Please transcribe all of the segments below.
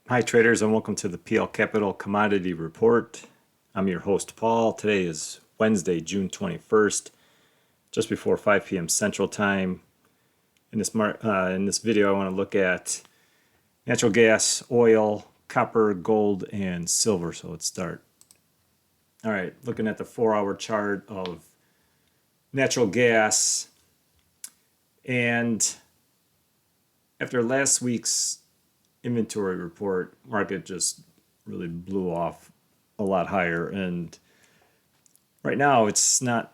Hi, traders, and welcome to the PL Capital Commodity Report. I'm your host, Paul. Today is Wednesday, June 21st, just before 5 p.m. Central Time. In this video, I want to look at natural gas, oil, copper, gold, and silver. So let's start. All right, looking at the 4-hour chart of natural gas. And after last week's inventory report, market just really blew off a lot higher, and right now it's not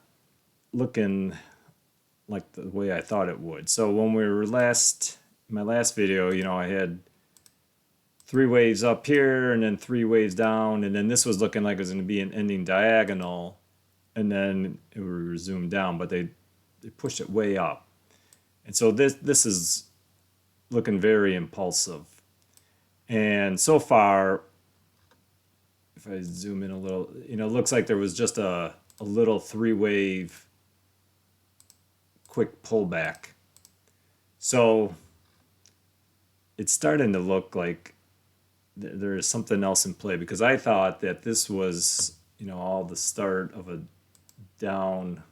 looking like the way I thought it would. So when we were my last video, I had 3 waves up here and then 3 waves down, and then this was looking like it was going to be an ending diagonal, and then it would resume down, but they pushed it way up. And so this is looking very impulsive. And so far, if I zoom in a little, it looks like there was just a little 3-wave quick pullback. So it's starting to look like there is something else in play, because I thought that this was, all the start of a down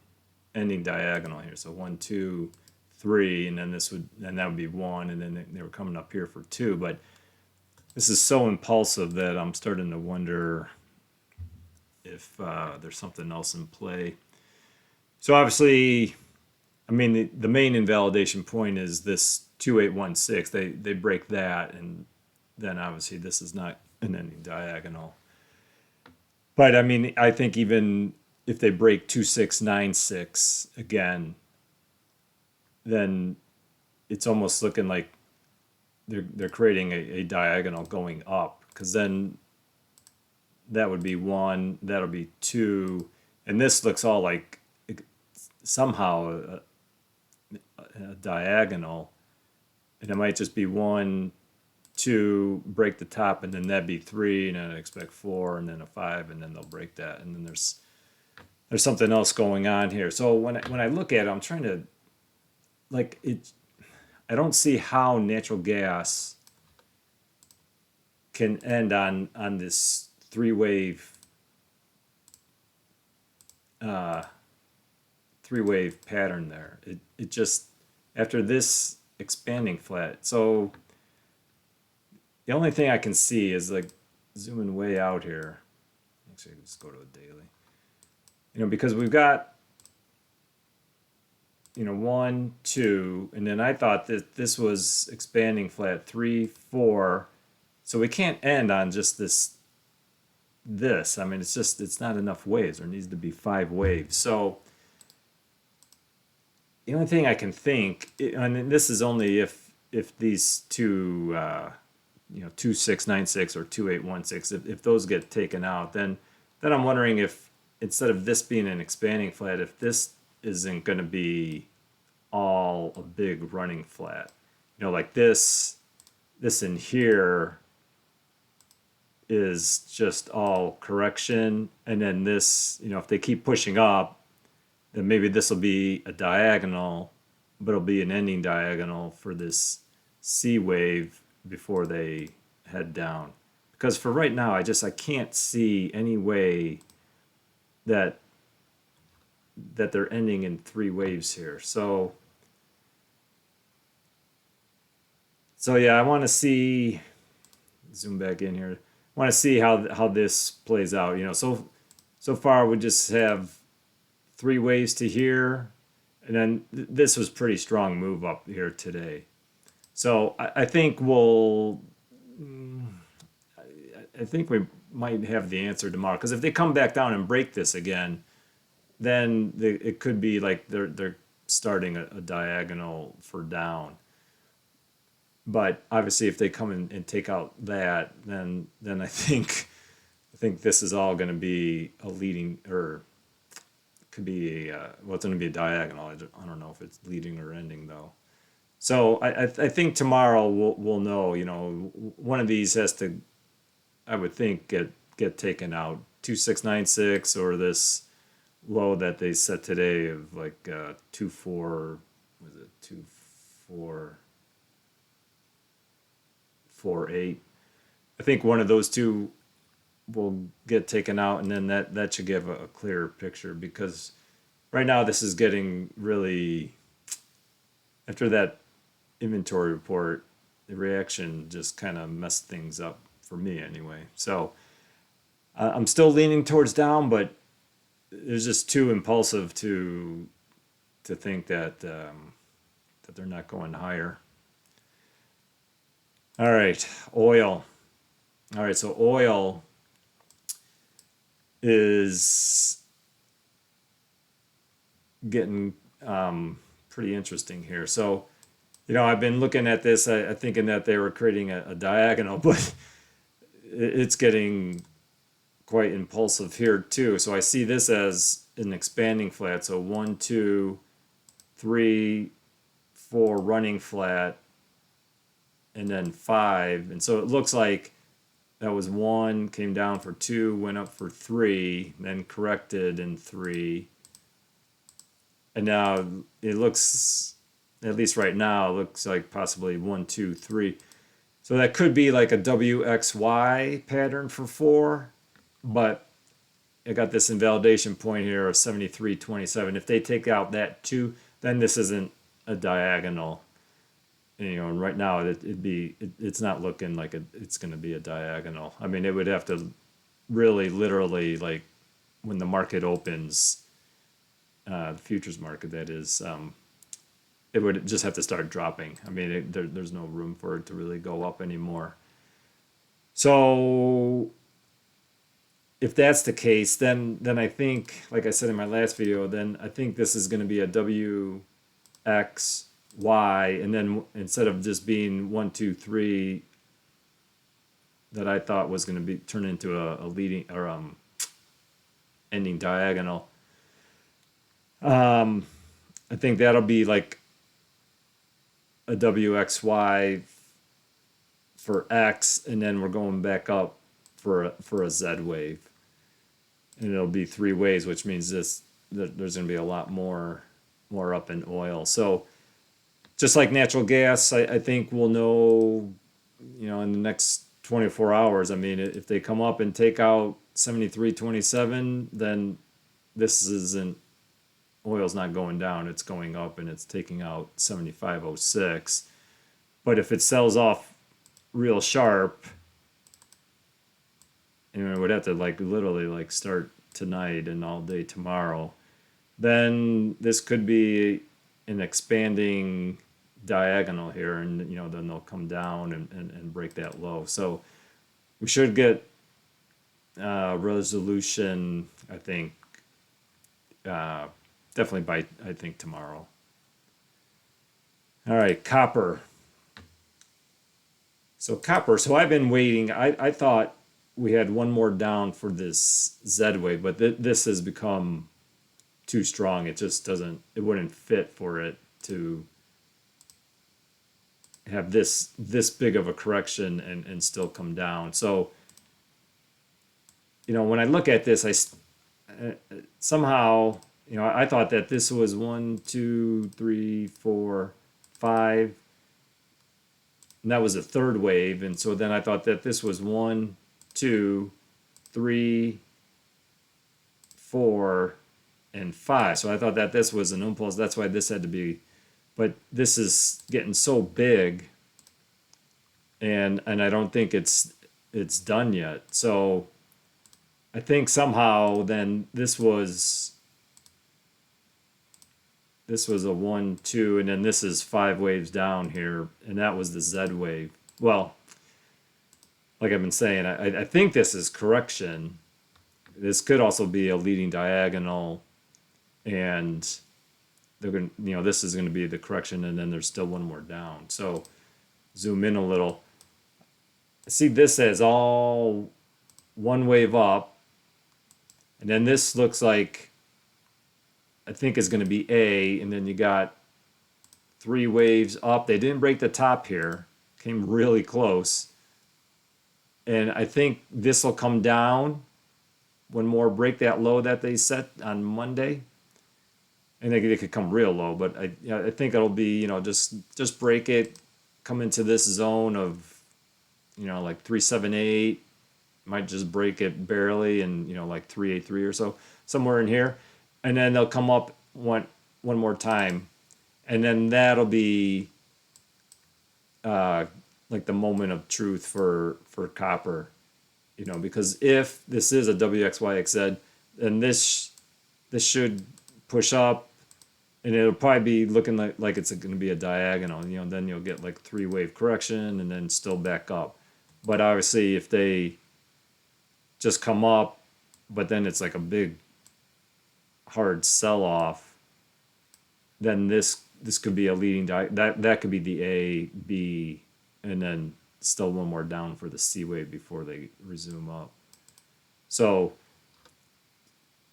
ending diagonal here. So 1, 2, 3, and then that would be 1, and then they were coming up here for 2. But this is so impulsive that I'm starting to wonder if there's something else in play. So obviously, the main invalidation point is this 2816. They break that, and then obviously this is not an ending diagonal. But I think even if they break 2696 again, then it's almost looking like they're creating a diagonal going up, because then that would be 1, that'll be 2, and this looks all like somehow a diagonal, and it might just be 1, 2, break the top, and then that'd be 3, and then I expect 4, and then a 5, and then they'll break that, and then there's something else going on here. So when I look at it, I'm trying to I don't see how natural gas can end on this 3-wave 3-wave pattern there. It just, after this expanding flat. So the only thing I can see is zooming way out here. Actually, let's go to a daily. Because we've got 1, 2, and then I thought that this was expanding flat 3, 4. So we can't end on just this. It's not enough waves. There needs to be 5 waves. So the only thing I can think, and this is only if these two, 2696 or 2816, if those get taken out, then I'm wondering if, instead of this being an expanding flat, if this isn't going to be all a big running flat. Like this in here is just all correction, and then this, if they keep pushing up, then maybe this will be a diagonal, but it'll be an ending diagonal for this C wave before they head down. Because for right now, I can't see any way that they're ending in 3 waves here. So yeah, I want to see, zoom back in here. I want to see how this plays out. So far we just have 3 waves to here, and then this was pretty strong move up here today. So I think I think we might have the answer tomorrow, because if they come back down and break this again, then it could be like they're starting a diagonal for down. But obviously, if they come and take out that, then I think this is all going to be a leading, or could be it's going to be a diagonal. I don't know if it's leading or ending though. So I think tomorrow we'll know. One of these has to, I would think, get taken out. 2696, or this low that they set today of 24, was it 2448? I think one of those two will get taken out, and then that should give a clearer picture, because right now this is getting really, after that inventory report, the reaction just kind of messed things up for me anyway. So I'm still leaning towards down, but it's just too impulsive to think that they're not going higher. All right, oil. All right, so oil is getting pretty interesting here. So, I've been looking at this, thinking that they were creating a diagonal, but it's getting quite impulsive here too. So I see this as an expanding flat. So 1, 2, 3, 4 running flat, and then 5. And so it looks like that was 1, came down for 2, went up for 3, then corrected in 3. And now it looks, at least right now, it looks like possibly 1, 2, 3. So that could be like a WXY pattern for 4, but I got this invalidation point here of 73.27. If they take out that 2, then this isn't a diagonal. And right now it's not looking like it's going to be a diagonal. I mean, it would have to really literally, like, when the market opens, the futures market, that is, it would just have to start dropping. I mean, there's no room for it to really go up anymore. So if that's the case, then I think, like I said in my last video, then I think this is going to be a WXY, and then instead of just being 1, 2, 3, that I thought was going to be turned into a leading or ending diagonal. I think that'll be like a WXY for X, and then we're going back up for a Z wave, and it'll be 3 waves, which means there's going to be a lot more up in oil. So just like natural gas, I think we'll know, in the next 24 hours. I mean, if they come up and take out 73.27, then this isn't, oil's not going down, it's going up, and it's taking out 75.06. But if it sells off real sharp, it would have to literally start tonight and all day tomorrow, then this could be an expanding diagonal here, and then they'll come down and break that low. So we should get resolution, I think, definitely by, I think, tomorrow. All right, copper. So I've been waiting. I thought we had one more down for this Z wave, but this has become too strong. It just wouldn't fit for it to have this big of a correction and still come down. So, when I look at this, somehow, I thought that this was 1, 2, 3, 4, 5, and that was a third wave. And so then I thought that this was 1, 2, 3, 4, and 5. So I thought that this was an impulse. That's why this had to be, but this is getting so big, and I don't think it's done yet. So I think somehow then this was a 1, 2, and then this is 5 waves down here, and that was the Z wave. Well, like I've been saying, I think this is correction. This could also be a leading diagonal, and they're going to, this is going to be the correction, and then there's still one more down. So zoom in a little. I see this as all one wave up, and then this looks like, I think, is going to be A, and then you got 3 waves up. They didn't break the top here, came really close. And I think this will come down one more, break that low that they set on Monday. And they could come real low, but I think it'll be, just break it, come into this zone of like 378, might just break it barely, and like 383 or so, somewhere in here, and then they'll come up one more time, and then that'll be uh, like the moment of truth for copper, because if this is a WXYXZ, then this should push up, and it'll probably be looking like it's going to be a diagonal. Then you'll get like 3-wave correction and then still back up. But obviously, if they just come up, but then it's like a big hard sell off, then this could be a leading that could be the A, B, and then still one more down for the C wave before they resume up. So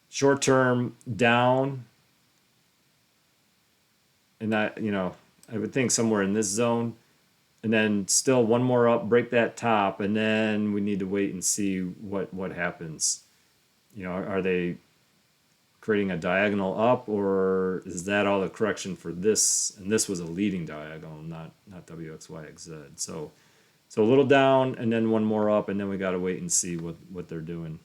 short term down, and I would think somewhere in this zone, and then still one more up, break that top, and then we need to wait and see what happens. Are they creating a diagonal up, or is that all the correction for this? And this was a leading diagonal, not WXYXZ. So a little down, and then one more up, and then we got to wait and see what they're doing.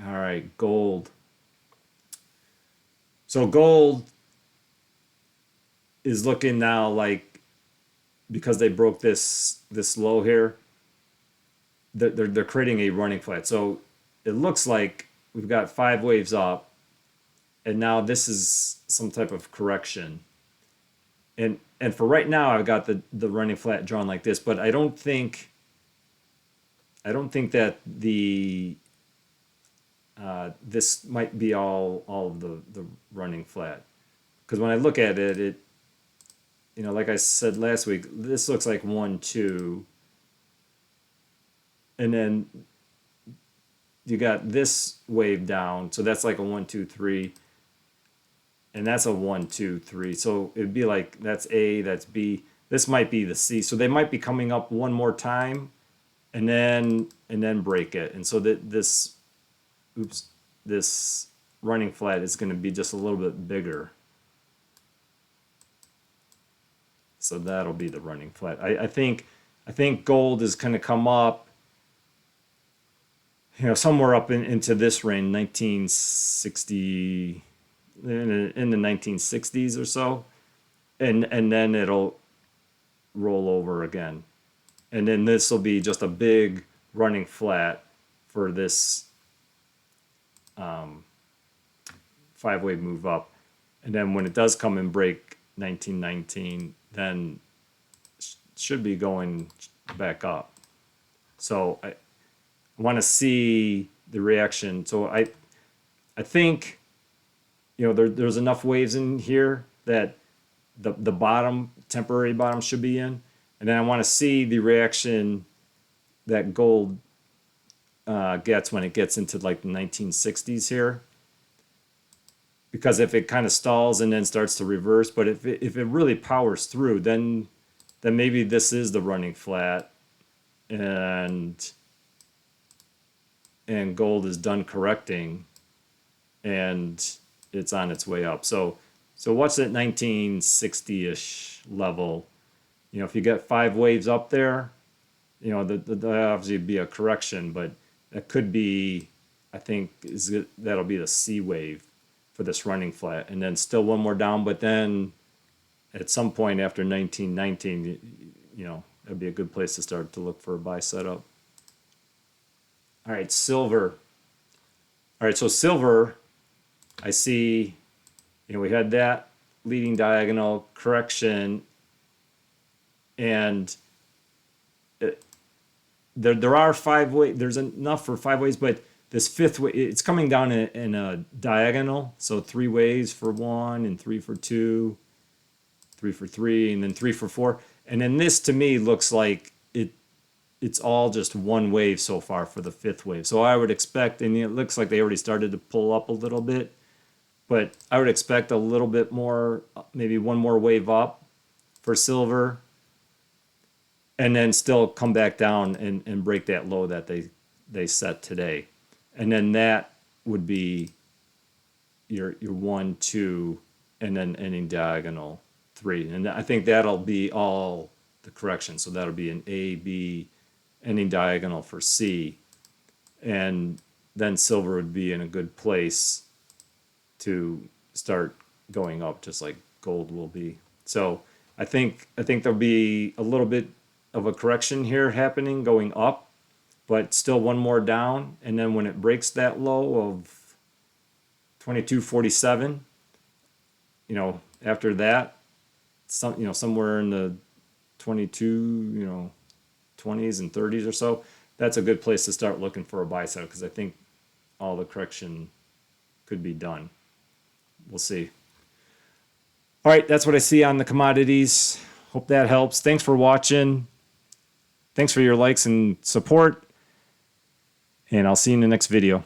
All right, gold. So gold is looking now like, because they broke this low here, they're creating a running flat. So it looks like we've got 5 waves up, and now this is some type of correction. And for right now, I've got the running flat drawn like this, but I don't think that this might be all of the running flat, because when I look at it, like I said last week, this looks like 1, 2, and then you got this wave down, so that's like a 1, 2, 3, and that's a 1, 2, 3. So it'd be like that's A, that's B. This might be the C. So they might be coming up one more time, and then break it. And so that this running flat is going to be just a little bit bigger. So that'll be the running flat. I think gold is going to come up, somewhere up into this range, 1960, in the 1960s or so, and then it'll roll over again, and then this will be just a big running flat for this 5-wave move up, and then when it does come and break 1919, then should be going back up. So I want to see the reaction. So I think there's enough waves in here that the bottom, temporary bottom, should be in, and then I want to see the reaction that gold gets when it gets into like the 1960s here, because if it kind of stalls and then starts to reverse, but if it really powers through, then maybe this is the running flat, and gold is done correcting, and it's on its way up. So what's that 1960-ish level? If you get 5 waves up there, that obviously be a correction, but that could be, I think, that'll be the C wave for this running flat, and then still one more down. But then at some point after 1919, that'd be a good place to start to look for a buy setup. All right, silver. All right, so silver, I see, we had that leading diagonal correction, and there are 5 ways. There's enough for 5 ways, but this 5th way, it's coming down in a diagonal. So 3 waves for 1, and 3 for 2, 3 for 3, and then 3 for 4. And then this to me looks like it's all just 1 wave so far for the 5th wave. So I would expect, and it looks like they already started to pull up a little bit, but I would expect a little bit more, maybe 1 more wave up for silver, and then still come back down and break that low that they set today. And then that would be your 1, 2, and then ending diagonal 3. And I think that'll be all the correction. So that'll be an A, B, ending diagonal for C. And then silver would be in a good place to start going up, just like gold will be. So I think there'll be a little bit of a correction here happening going up, but still one more down. And then when it breaks that low of 22.47, after that, somewhere in the 22, 20s and 30s or so, that's a good place to start looking for a buy side, because I think all the correction could be done. We'll see. All right, that's what I see on the commodities. Hope that helps. Thanks for watching. Thanks for your likes and support. And I'll see you in the next video.